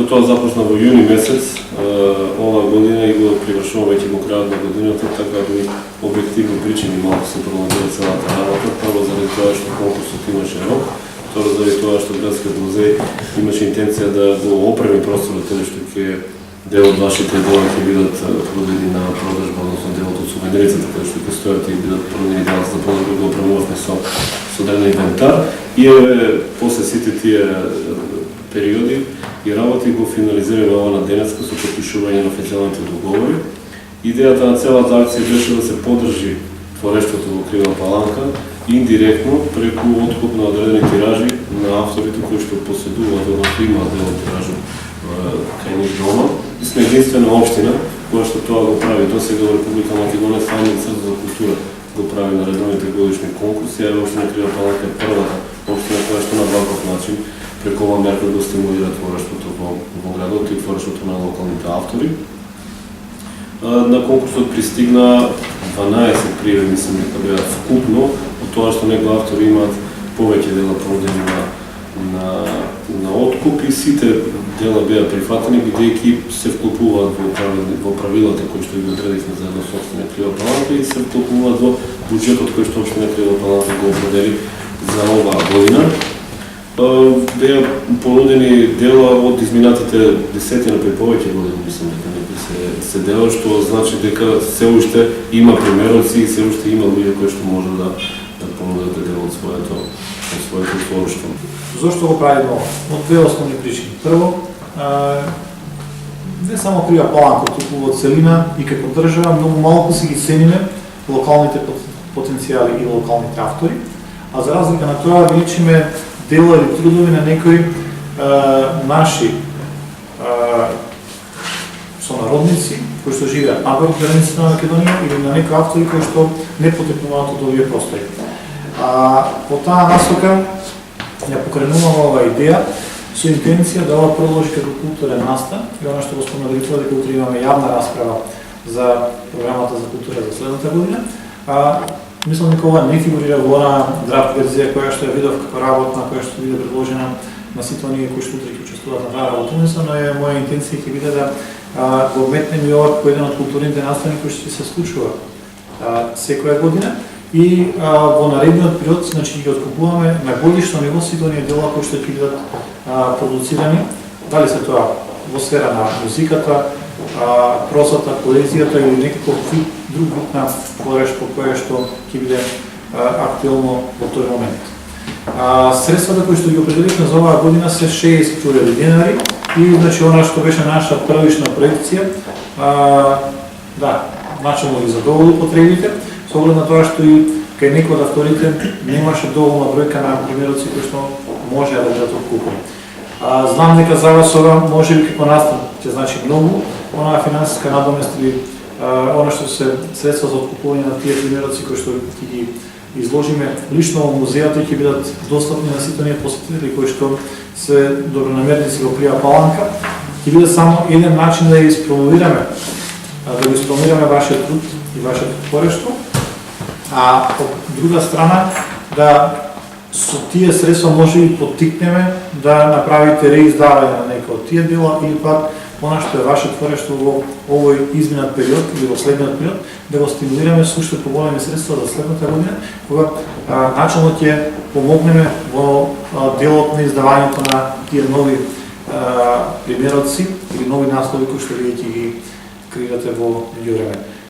тоа започна во јуни месец оваа година и го привршуваме веќе во крајот на годината, така да објективни причини малку се пролонgira целата работа. Прво заради тоа што конкурсот имаше рок, второ заради тоа што градскиот музеј имаше интенција да го опреми просторот каде што ќе дел од вашите дела ќе бидат продадени на продажба, односно делот од сувенирицата каде што ќе стојат и бидат продадени денес за продажба и го опремувавме со дрвен инвентар. И после сите тие периоди и работи го финализираме ова на денеска со потпишување на официјалните договори. Идејата на целата акција беше да се поддржи творештвото во Крива Паланка индиректно преку откуп на одредени тиражи на авторите кои што поседуваат, односно имаат дел од тиражот кај нив дома. И сме единствена општина која што тоа го прави. Досега во Република Македонија само Министерството за култура го прави на редовните годишни конкурси, а општина Крива Паланка е првата општина која што на ваков начин преку ова мерка го стимулира творештвото во градот и творештвото на локалните автори. На конкурсот пристигна 12 пријави, мислам дека беа вкупно, од тоа што некои автори имаат повеќе дела продадени на откуп и сите дела беа прифатени, бидејќи се вклопуваат во правилата кои што ги одредивме заедно со општина Крива Паланка и се вклопуваат во буџетот кој што општина Крива Паланка го определи за оваа година. Беа понудени дела од изминатите десетина па и повеќе години, мислам дека некои се дела, што значи дека се уште има примероци и се уште има луѓе кои што може да понудат дела од своето творештво. Зошто го правиме ова? Од две основни причини. Прво, не само Крива Паланка, туку во целина и како држава многу малку си ги цениме локалните потенцијали и локалните автори, а за разлика на тоа величиме дела или трудови на некои наши сонародници кои што живеат надвор границите на Македонија или на некои автори кои што не потекнуваат од овие простори. По таа насока ја покренуваме оваа идеја со интенција да ова продолжи како културен настан и она што го спомнав дека утре имаме јавна расправа за програмата за култура за следната година. Мислам дека ова не фигурира во она драфт верзија која што ја видов како работна, која што биде предложена на сите оние кои што утре ќе учествуваат на таа работа, но е моја интенција ќе биде да го вметнем и ова како еден од културните настани кои што се случува секоја година и во наредниот период, значи ги откупуваме на годишно ниво сите оние дела кои што ќе бидат продуцирани, дали се тоа во сфера на музиката, прозата, поезијата или некаков друг вид на творештво кое што ќе биде актуелно во тој момент. Средствата кои што ги определивме за оваа година се 60.000 денари и значи она што беше наша првична проекција, начелно ги задоволи потребите, со оглед на тоа што и кај некои од авторите немаше доволна бројка на примероци кои што може да бидат откупени. Знам дека за вас ова може би како настан ќе значи многу, онаа финансиска надомест или она што се средства за откупување на тие примероци кои што ќе ги изложиме лично во музејот и ќе бидат достапни на сите оние посетители кои што се добронамерници во Крива Паланка, ќе биде само еден начин да ја испромовираме, да го испромовираме вашиот труд и вашето творештво, а од друга страна да со тие средства може и поттикнеме да направите реиздавање на некои од тие дела или пак она што е ваше творештво во овој изминат период или во следниот период, да го стимулираме со уште поголеми средства за следната година, кога начално ќе помогнеме во делот на издавањето на тие нови примероци или нови наслови кои што вие ќе ги креирате во меѓувреме.